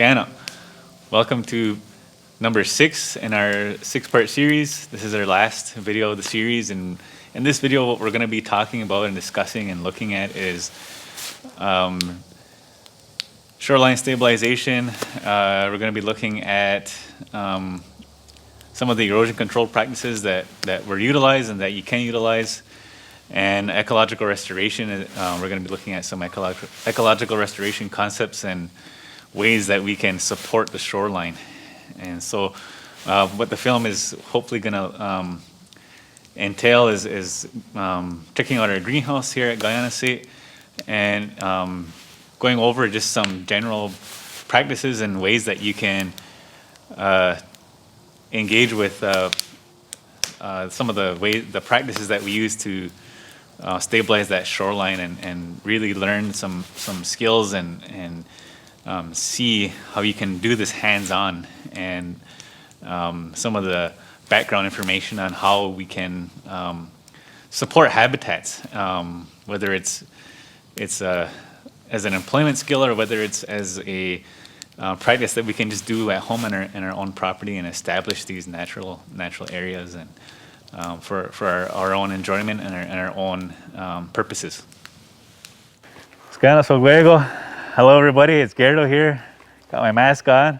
Scana. Welcome to number 6 in our 6-part series. This is our last video of the series, and in this video what we're going to be talking about and discussing and looking at is shoreline stabilization. We're going to be looking at some of the erosion control practices that were utilized and that you can utilize, and ecological restoration. We're going to be looking at some ecological restoration concepts and ways that we can support the shoreline. And so what the film is hopefully going to entail is checking out our greenhouse here at Kayanase and going over just some general practices and ways that you can engage with some of the practices that we use to stabilize that shoreline and really learn some skills and see how you can do this hands-on, and some of the background information on how we can support habitats, whether it's as an employment skill or whether it's as a practice that we can just do at home in our own property and establish these natural areas and for our own enjoyment and our own purposes. Hasta luego. Hello everybody, it's Gerardo here. Got my mask on,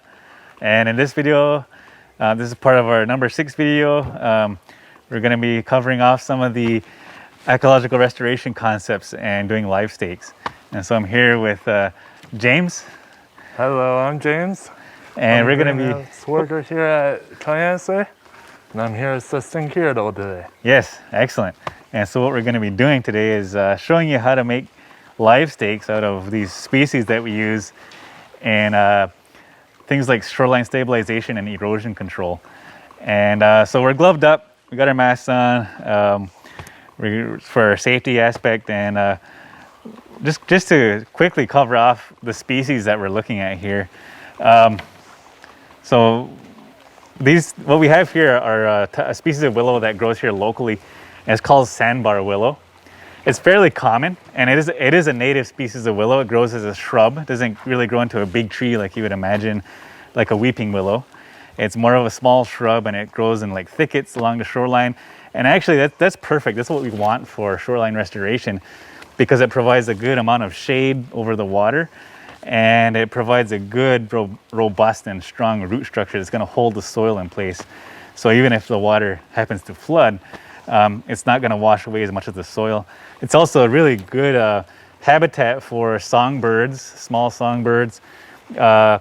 and in this video, this is part of our number 6 video. We're going to be covering off some of the ecological restoration concepts and doing live stakes. And so I'm here with James. Hello, I'm James. And we're going to be worker here at Kayanase, and I'm here assisting Gerardo today. Yes, excellent. And so what we're going to be doing today is showing you how to make live stakes out of these species that we use in things like shoreline stabilization and erosion control. And so we're gloved up, we got our masks on for our safety aspect, and just to quickly cover off the species that we're looking at here. So what we have here are a species of willow that grows here locally, and it's called sandbar willow. It's fairly common, and it is a native species of willow. It grows as a shrub. It doesn't really grow into a big tree like you would imagine, like a weeping willow. It's more of a small shrub, and it grows in like thickets along the shoreline. And actually, that's perfect. That's what we want for shoreline restoration, because it provides a good amount of shade over the water, and it provides a good, robust and strong root structure that's going to hold the soil in place. So even if the water happens to flood, it's not going to wash away as much of the soil. It's also a really good habitat for songbirds, small songbirds, and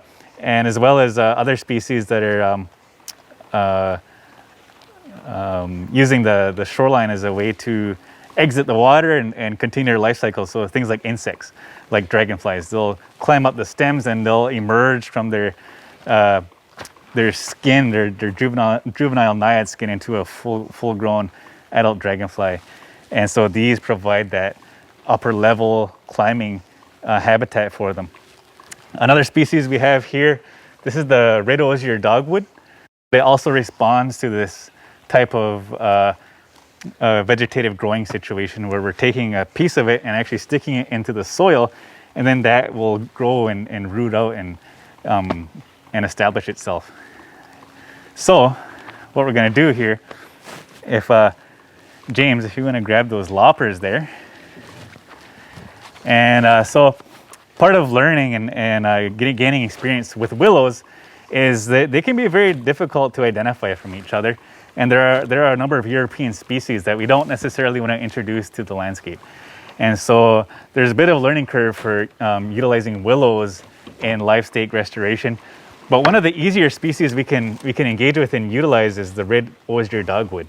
as well as other species that are using the shoreline as a way to exit the water and continue their life cycle. So things like insects, like dragonflies, they'll climb up the stems and they'll emerge from their skin, their juvenile naiad skin, into a full-grown adult dragonfly. And so these provide that upper level climbing habitat for them. Another species we have here, this is the red osier dogwood. It also responds to this type of vegetative growing situation where we're taking a piece of it and actually sticking it into the soil, and then that will grow and root out and establish itself. So what we're going to do here, if James, if you want to grab those loppers there. And so part of learning and gaining experience with willows is that they can be very difficult to identify from each other. And there are a number of European species that we don't necessarily want to introduce to the landscape. And so there's a bit of a learning curve for utilizing willows in live stake restoration. But one of the easier species we can engage with and utilize is the red osier dogwood.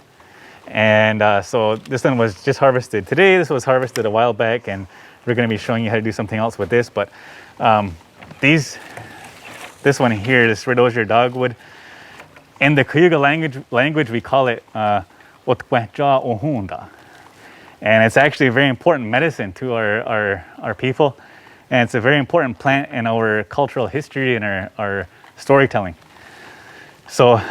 And so this one was just harvested today. This was harvested a while back, and we're going to be showing you how to do something else with this. But this one here, this red osier dogwood, in the Cayuga language we call it Otquecha Ohunda. And it's actually a very important medicine to our people. And it's a very important plant in our cultural history and our storytelling. So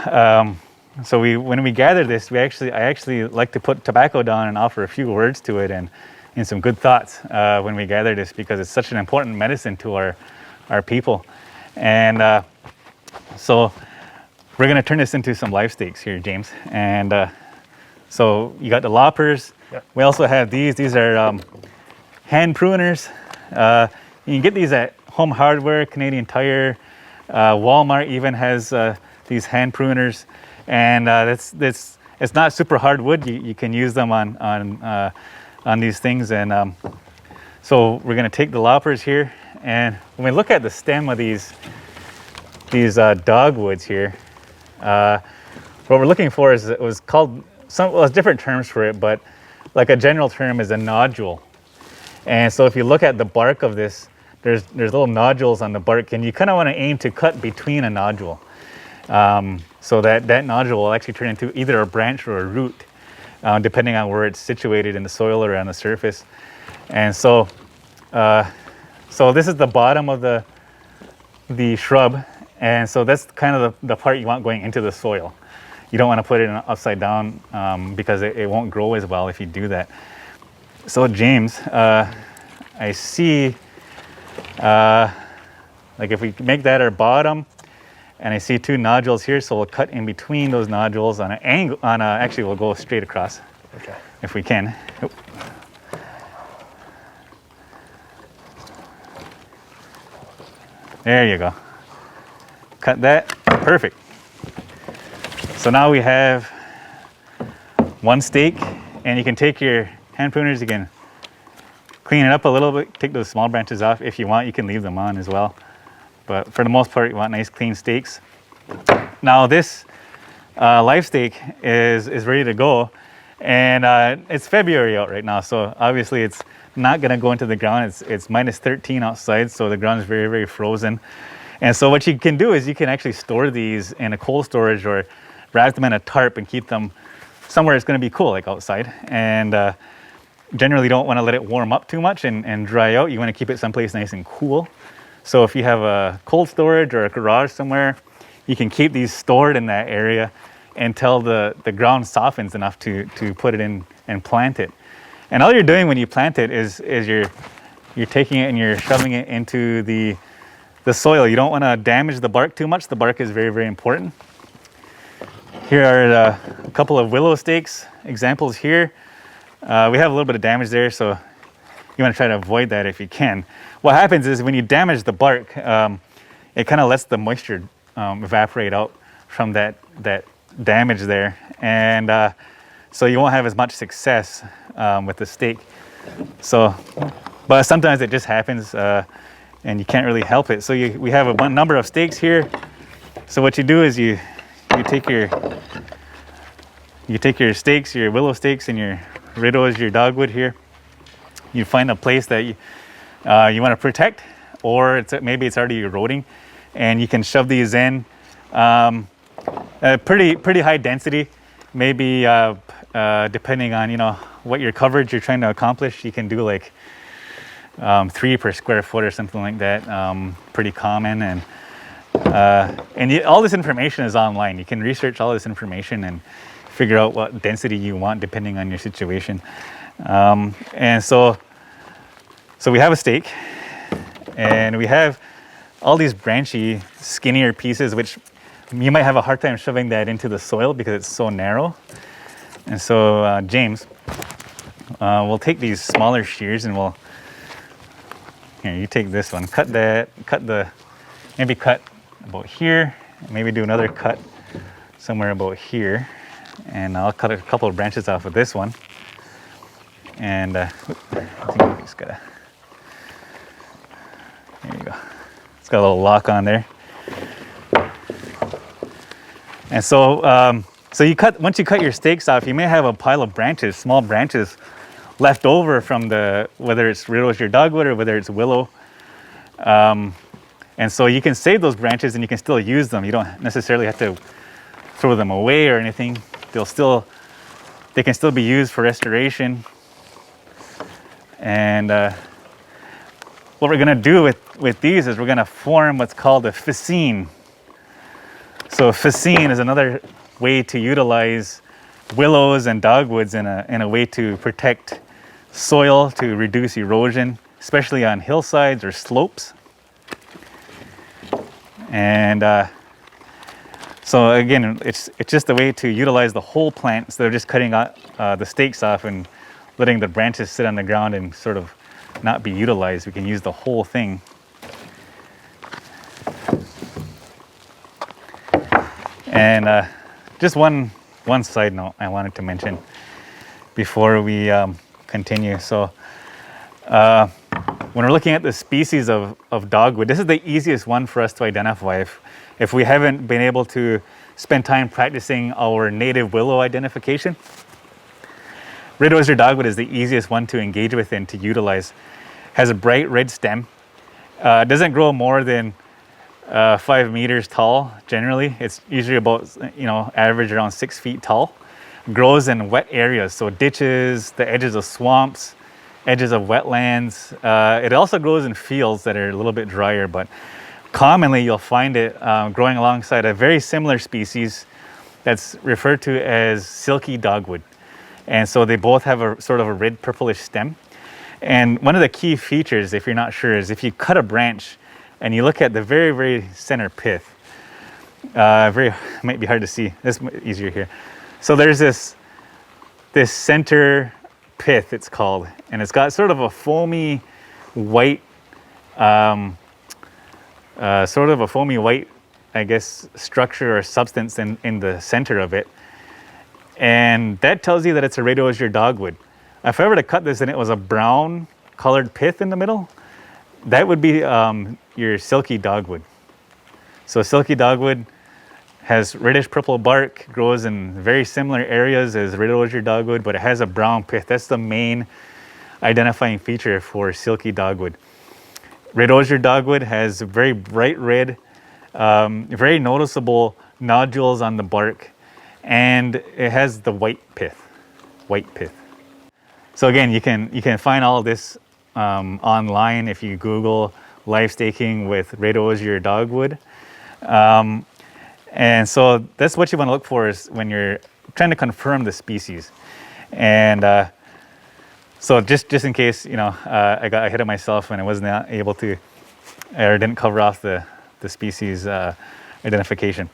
when we gather this, I actually like to put tobacco down and offer a few words to it and some good thoughts when we gather this, because it's such an important medicine to our people. And so we're gonna turn this into some live steaks here, James. And so you got the loppers. Yep. We also have these. These are hand pruners. You can get these at Home Hardware, Canadian Tire, Walmart even has these hand pruners, and it's not super hard wood. You can use them on these things, and so we're going to take the loppers here, and when we look at the stem of these dogwoods here, what we're looking for is it was called there's different terms for it, but like a general term is a nodule. And so if you look at the bark of this, there's little nodules on the bark, and you kind of want to aim to cut between a nodule, so that nodule will actually turn into either a branch or a root, depending on where it's situated in the soil or on the surface. And so this is the bottom of the shrub, and so that's kind of the part you want going into the soil. You don't want to put it in upside down because it won't grow as well if you do that. So James, I see, like if we make that our bottom, and I see two nodules here, so we'll cut in between those nodules on an angle. Actually, we'll go straight across, Okay. if we can. Oop. There you go. Cut that. Perfect. So now we have one steak, and you can take your hand pruners, you can clean it up a little bit, take those small branches off. If you want, you can leave them on as well. But for the most part, you want nice clean steaks. Now this live steak is ready to go, and it's February out right now, so obviously it's not gonna go into the ground. It's minus 13 outside, so the ground is very, very frozen. And so what you can do is you can actually store these in a cold storage or wrap them in a tarp and keep them somewhere it's gonna be cool, like outside. And generally don't want to let it warm up too much and dry out. You want to keep it someplace nice and cool. So if you have a cold storage or a garage somewhere, you can keep these stored in that area until the ground softens enough to put it in and plant it. And all you're doing when you plant it is you're taking it and you're shoving it into the soil. You don't want to damage the bark too much. The bark is very, very important. Here are a couple of willow stakes examples here. We have a little bit of damage there, so you want to try to avoid that if you can. What happens is when you damage the bark, it kind of lets the moisture evaporate out from that damage there, and so you won't have as much success with the steak. So, but sometimes it just happens, and you can't really help it. So we have a number of steaks here. So what you do is you take your steaks, your willow stakes, and your riddles, your dogwood here. You find a place that you want to protect, or maybe it's already eroding, and you can shove these in. Pretty high density, maybe depending on what your coverage you're trying to accomplish. You can do like 3 per square foot or something like that. Pretty common, and all this information is online. You can research all this information and figure out what density you want depending on your situation. And so we have a steak, and we have all these branchy, skinnier pieces, which you might have a hard time shoving that into the soil because it's so narrow. And so James, we'll take these smaller shears and here, you take this one, maybe cut about here, maybe do another cut somewhere about here, and I'll cut a couple of branches off of this one. And I think we just gotta, there you go. It's got a little lock on there. And so, once you cut your steaks off, you may have a pile of branches, small branches, left over from whether it's your dogwood or whether it's willow. And so you can save those branches and you can still use them. You don't necessarily have to throw them away or anything. They can still be used for restoration. And what we're gonna do with these is we're gonna form what's called a fascine. So a fascine is another way to utilize willows and dogwoods in a way to protect soil, to reduce erosion, especially on hillsides or slopes. And so again, it's just a way to utilize the whole plant instead of just cutting the stakes off and letting the branches sit on the ground and sort of not be utilized. We can use the whole thing. And just one side note I wanted to mention before we continue. So when we're looking at the species of dogwood, this is the easiest one for us to identify if we haven't been able to spend time practicing our native willow identification. Red osier dogwood is the easiest one to engage with and to utilize. Has a bright red stem. Doesn't grow more than 5 meters tall. Generally, it's usually about average around 6 feet tall. Grows in wet areas, so ditches, the edges of swamps, edges of wetlands. It also grows in fields that are a little bit drier, but commonly you'll find it growing alongside a very similar species that's referred to as silky dogwood. And so they both have a sort of a red purplish stem. And one of the key features, if you're not sure, is if you cut a branch and you look at the very, very center pith, might be hard to see. This is easier here. So there's this center pith, it's called, and it's got sort of a foamy white, I guess, structure or substance in the center of it. And that tells you that it's a red osier dogwood. If I were to cut this and it was a brown colored pith in the middle, that would be your silky dogwood. So silky dogwood has reddish purple bark, grows in very similar areas as red osier dogwood, but it has a brown pith. That's the main identifying feature for silky dogwood. Red osier dogwood has very bright red, very noticeable nodules on the bark, and it has the white pith. So again, you can find all of this online if you Google live staking with red osier dogwood. And so that's what you want to look for is when you're trying to confirm the species. And so just in case, I got ahead of myself and I was not able to, or didn't cover off the species identification.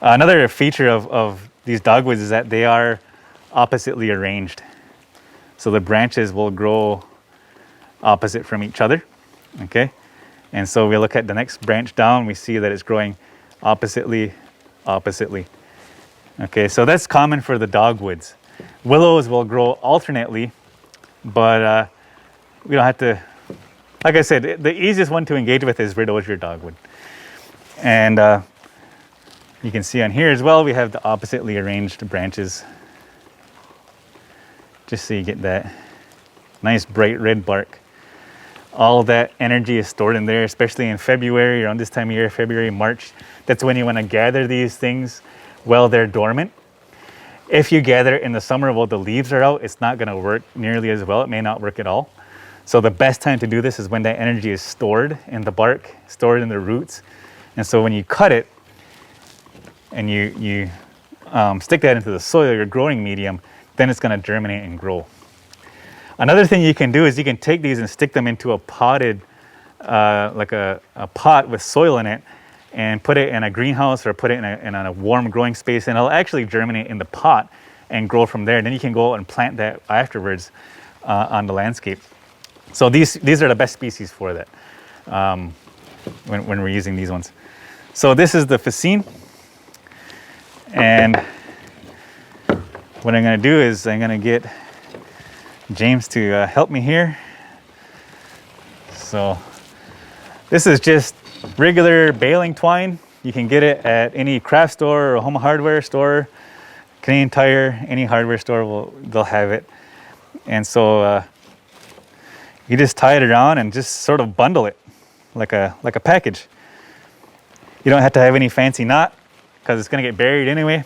Another feature of these dogwoods is that they are oppositely arranged. So the branches will grow opposite from each other, okay? And so we look at the next branch down, we see that it's growing oppositely. Okay, so that's common for the dogwoods. Willows will grow alternately, but we don't have to, like I said, the easiest one to engage with is red osier dogwood. And you can see on here as well, we have the oppositely arranged branches. Just so you get that nice bright red bark. All that energy is stored in there, especially in February, around this time of year, February, March. That's when you want to gather these things while they're dormant. If you gather it in the summer while the leaves are out, it's not going to work nearly as well. It may not work at all. So the best time to do this is when that energy is stored in the bark, stored in the roots. And so when you cut it and you stick that into the soil, your growing medium, then it's going to germinate and grow. Another thing you can do is you can take these and stick them into a potted, like a pot with soil in it, and put it in a greenhouse or put it in a warm growing space, and it'll actually germinate in the pot and grow from there. And then you can go out and plant that afterwards on the landscape. So these are the best species for that when we're using these ones. So this is the Facine, and what I'm going to do is I'm going to get James to help me here. So this is just regular baling twine. You can get it at any craft store or home hardware store, Canadian Tire, any hardware store they'll have it. And so you just tie it around and just sort of bundle it like a package. You don't have to have any fancy knot because it's going to get buried anyway.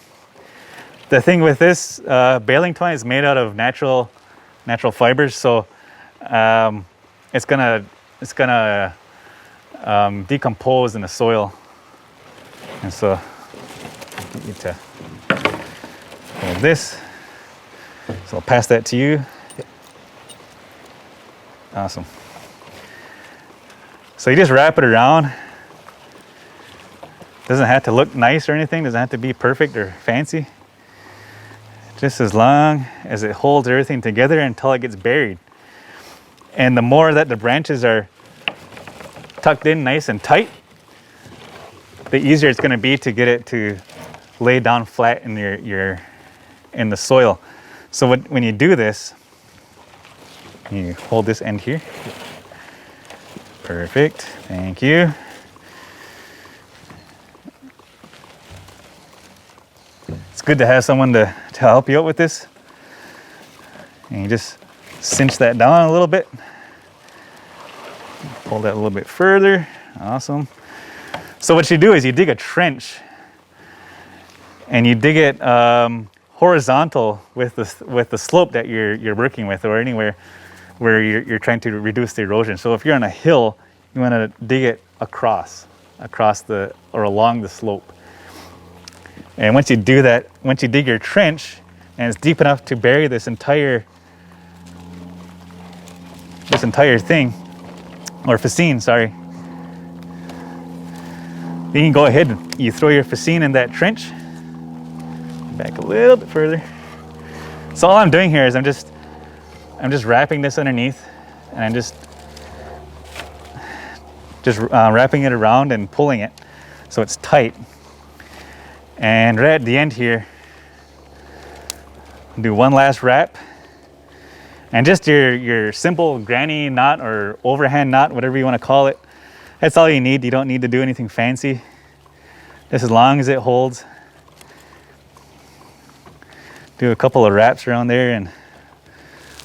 The thing with this baling twine is made out of natural fibers, so it's gonna decompose in the soil, and so I need to hold this. So I'll pass that to you. Awesome. So you just wrap it around, Doesn't have to look nice or anything. Doesn't have to be perfect or fancy. Just as long as it holds everything together until it gets buried. And the more that the branches are tucked in nice and tight, the easier it's going to be to get it to lay down flat in in the soil. So when you do this, you hold this end here. Perfect. Thank you. It's good to have someone to help you out with this. And you just cinch that down a little bit. Pull that a little bit further. Awesome. So what you do is you dig a trench, and you dig it horizontal with the slope that you're working with, or anywhere where you're trying to reduce the erosion. So if you're on a hill, you want to dig it across or along the slope. And once you do that, once you dig your trench and it's deep enough to bury this entire thing, or fascine, sorry, then you can go ahead and you throw your fascine in that trench. Back a little bit further. So all I'm doing here is I'm just wrapping this underneath, and I'm just wrapping it around and pulling it so it's tight. And right at the end here, do one last wrap, and just your simple granny knot or overhand knot, whatever you want to call it. That's all you need. You don't need to do anything fancy. Just as long as it holds. Do a couple of wraps around there, and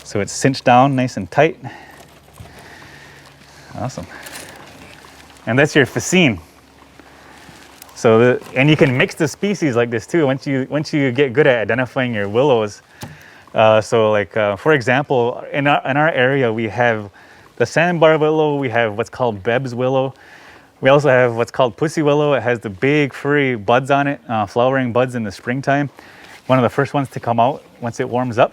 so it's cinched down nice and tight. Awesome. And that's your fascine. So and you can mix the species like this too once you get good at identifying your willows. So like for example, in our area we have the sandbar willow. We have what's called Bebb's willow. We also have what's called pussy willow. It has the big furry buds on it, flowering buds in the springtime. One of the first ones to come out once it warms up.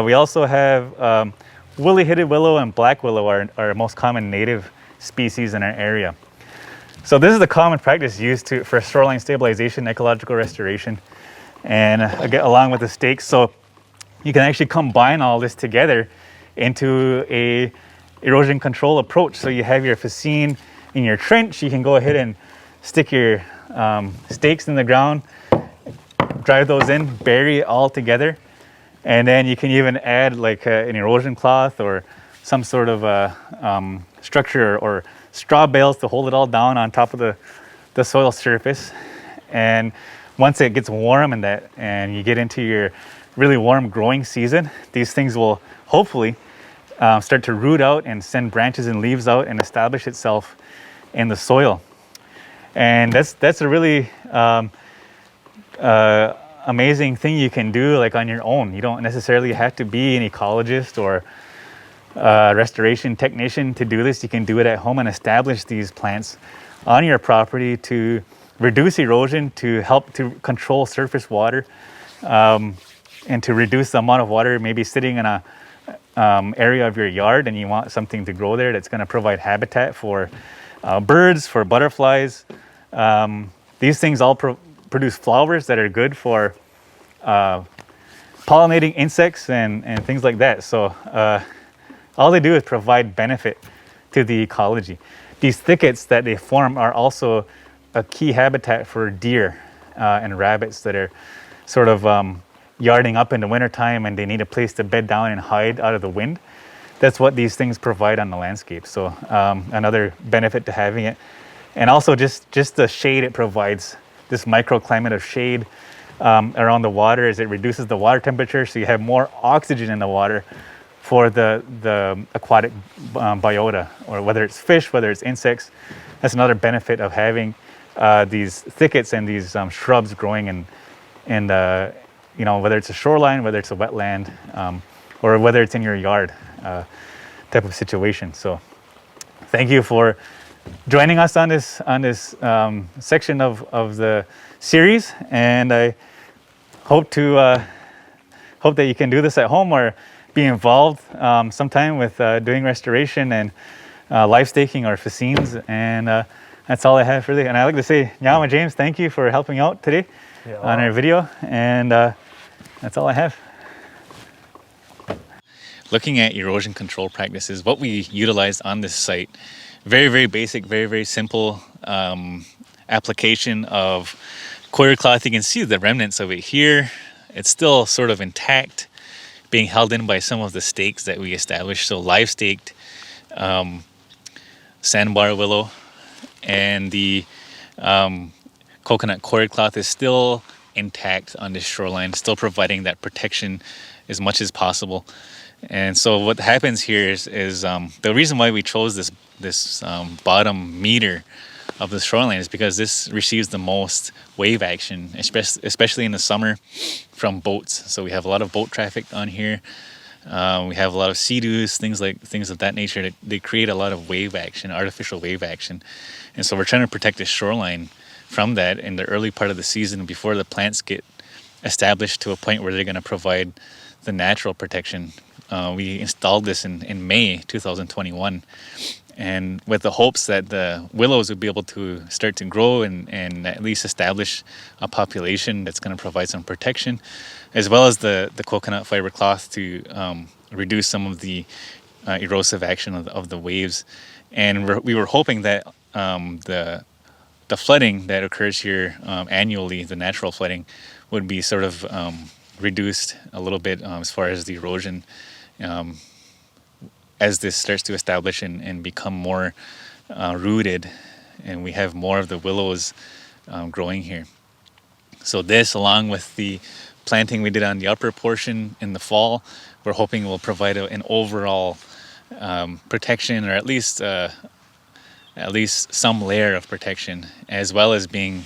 We also have woolly-headed willow and black willow are our most common native species in our area. So this is the common practice used for shoreline stabilization, ecological restoration, and along with the stakes. So you can actually combine all this together into a erosion control approach. So you have your fascine in your trench. You can go ahead and stick your stakes in the ground, drive those in, bury it all together, and then you can even add like an erosion cloth or some sort of structure or straw bales to hold it all down on top of the soil surface. And once it gets warm and you get into your really warm growing season, these things will hopefully start to root out and send branches and leaves out and establish itself in the soil. And that's a really amazing thing you can do like on your own. You don't necessarily have to be an ecologist or restoration technician to do this. You can do it at home and establish these plants on your property to reduce erosion, to help to control surface water, and to reduce the amount of water maybe sitting in a area of your yard, and you want something to grow there that's going to provide habitat for birds, for butterflies. These things all produce flowers that are good for pollinating insects and things like that. So all they do is provide benefit to the ecology. These thickets that they form are also a key habitat for deer and rabbits that are sort of yarding up in the wintertime, and they need a place to bed down and hide out of the wind. That's what these things provide on the landscape. So another benefit to having it. And also just the shade it provides, this microclimate of shade around the water, as it reduces the water temperature, so you have more oxygen in the water for the aquatic biota, or whether it's fish, whether it's insects. That's another benefit of having these thickets and these shrubs growing in you know, whether it's a shoreline, whether it's a wetland, or whether it's in your yard type of situation. So thank you for joining us on this section of the series, and I hope that you can do this at home or be involved sometime with doing restoration and life staking or fascines, and that's all I have for today. And I'd like to say, Nyama James, thank you for helping out today on our video. And that's all I have. Looking at erosion control practices, what we utilized on this site, very, very basic, very, very simple application of coir cloth. You can see the remnants of it here. It's still sort of intact, being held in by some of the stakes that we established. So live staked sandbar willow, and the coconut coir cloth is still intact on this shoreline, still providing that protection as much as possible. And so what happens here is the reason why we chose this bottom meter of the shoreline is because this receives the most wave action, especially in the summer from boats. So we have a lot of boat traffic on here. We have a lot of sea-doos, things of that nature. They create a lot of wave action, artificial wave action. And so we're trying to protect the shoreline from that in the early part of the season before the plants get established to a point where they're going to provide the natural protection. We installed this in May 2021, and with the hopes that the willows would be able to start to grow and at least establish a population that's going to provide some protection, as well as the coconut fiber cloth to reduce some of the erosive action of the waves. And we were hoping that the flooding that occurs here annually, the natural flooding, would be sort of reduced a little bit as far as the erosion as this starts to establish and become more rooted, and we have more of the willows growing here. So this, along with the planting we did on the upper portion in the fall, we're hoping will provide an overall protection, or at least some layer of protection, as well as being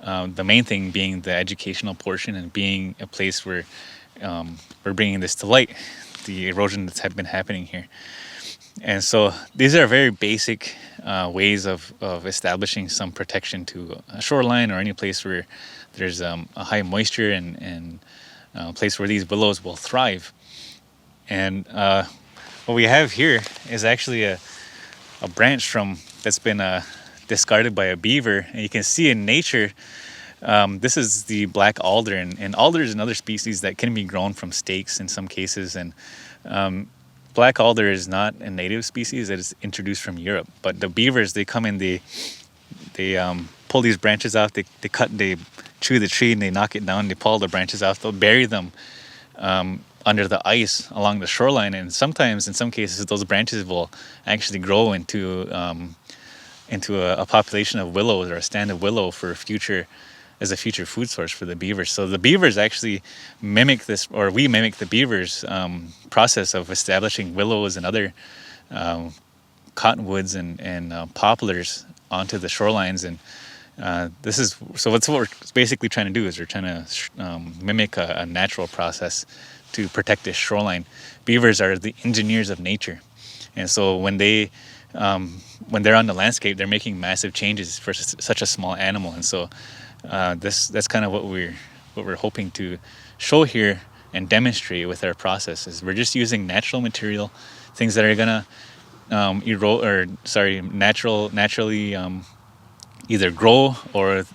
the main thing being the educational portion and being a place where we're bringing this to light, the erosion that's been happening here. And so these are very basic ways of establishing some protection to a shoreline or any place where there's a high moisture and a place where these willows will thrive. And what we have here is actually a branch that's been discarded by a beaver. And you can see in nature, this is the black alder, and alder is another species that can be grown from stakes in some cases. And black alder is not a native species that is introduced from Europe, but the beavers, they come in, they pull these branches off, they chew the tree and they knock it down, they pull the branches off, they'll bury them under the ice along the shoreline, and sometimes in some cases those branches will actually grow into a population of willows or a stand of willow as a future food source for the beavers. So the beavers actually mimic this, or we mimic the beavers' process of establishing willows and other cottonwoods and poplars onto the shorelines. And what we're basically trying to do is we're trying to mimic a natural process to protect this shoreline. Beavers are the engineers of nature, and so when they're on the landscape, they're making massive changes for such a small animal. And so that's kind of what we're hoping to show here and demonstrate with our process. Is we're just using natural material, things that are gonna naturally either grow, or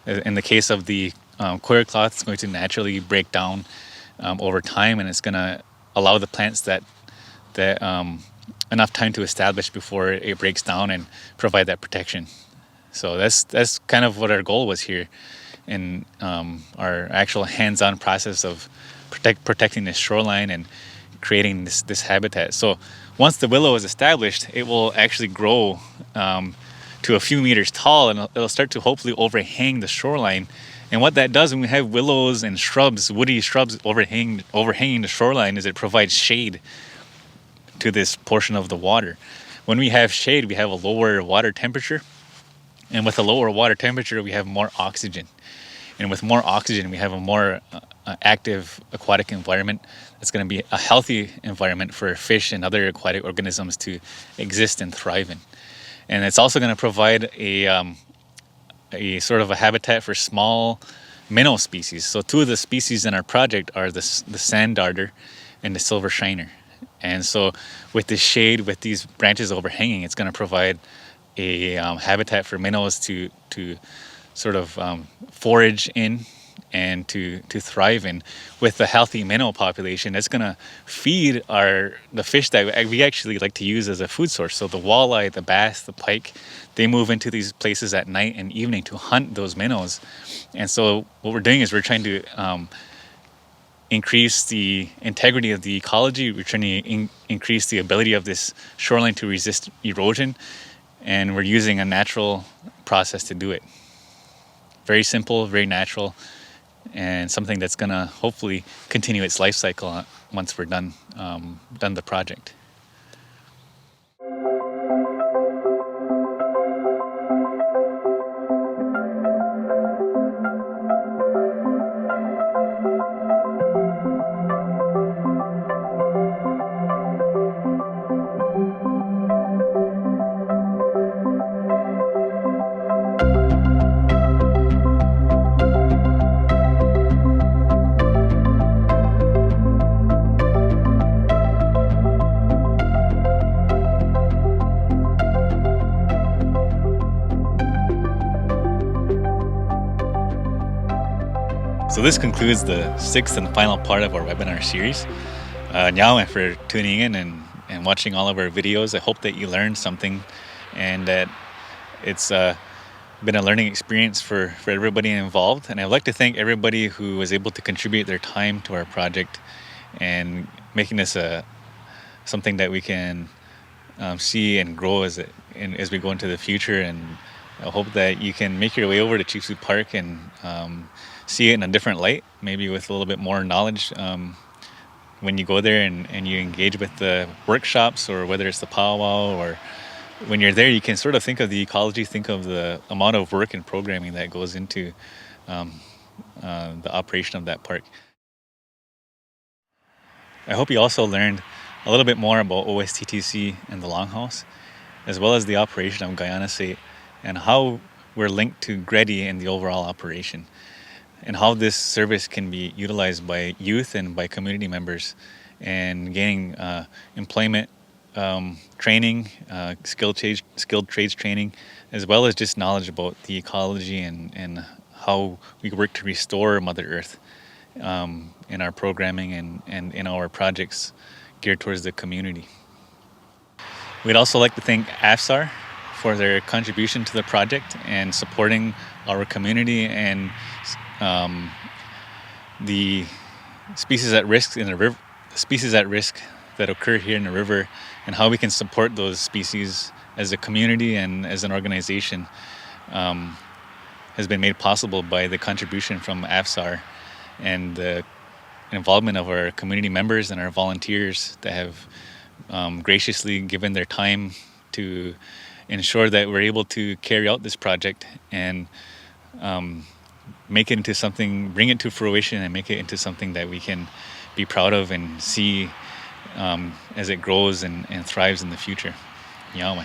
in the case of the coir cloth, it's going to naturally break down over time, and it's gonna allow the plants that enough time to establish before it breaks down and provide that protection. So that's kind of what our goal was here in our actual hands-on process of protecting this shoreline and creating this habitat. So once the willow is established, it will actually grow to a few meters tall, and it'll start to hopefully overhang the shoreline. And what that does when we have willows and shrubs, woody shrubs overhanging the shoreline, is it provides shade to this portion of the water. When we have shade, we have a lower water temperature. And with a lower water temperature, we have more oxygen. And with more oxygen, we have a more active aquatic environment. It's going to be a healthy environment for fish and other aquatic organisms to exist and thrive in. And it's also going to provide a sort of a habitat for small minnow species. So two of the species in our project are the sand darter and the silver shiner. And so with this shade, with these branches overhanging, it's going to provide a habitat for minnows to sort of forage in and to thrive in. With a healthy minnow population, it's going to feed the fish that we actually like to use as a food source. So the walleye, the bass, the pike, they move into these places at night and evening to hunt those minnows. And so what we're doing is we're trying to increase the integrity of the ecology. We're trying to increase the ability of this shoreline to resist erosion, and we're using a natural process to do it. Very simple, very natural, and something that's gonna hopefully continue its life cycle once we're done the project. So this concludes the sixth and final part of our webinar series. Nyawa for tuning in and watching all of our videos. I hope that you learned something and that it's been a learning experience for everybody involved. And I'd like to thank everybody who was able to contribute their time to our project and making this something that we can see and grow as we go into the future. And I hope that you can make your way over to Chiefsu Park and see it in a different light, maybe with a little bit more knowledge when you go there and you engage with the workshops, or whether it's the powwow, or when you're there, you can sort of think of the ecology, think of the amount of work and programming that goes into the operation of that park. I hope you also learned a little bit more about OSTTC and the Longhouse, as well as the operation of Kayanase and how we're linked to GREDI in the overall operation, and how this service can be utilized by youth and by community members and gaining employment training, skilled trades training, as well as just knowledge about the ecology and how we work to restore Mother Earth in our programming and in our projects geared towards the community. We'd also like to thank AFSAR for their contribution to the project and supporting our community and the species at risk in the river, species at risk that occur here in the river, and how we can support those species as a community and as an organization has been made possible by the contribution from AFSAR and the involvement of our community members and our volunteers that have graciously given their time to ensure that we're able to carry out this project and make it into something, bring it to fruition and make it into something that we can be proud of and see as it grows and thrives in the future. Yahweh.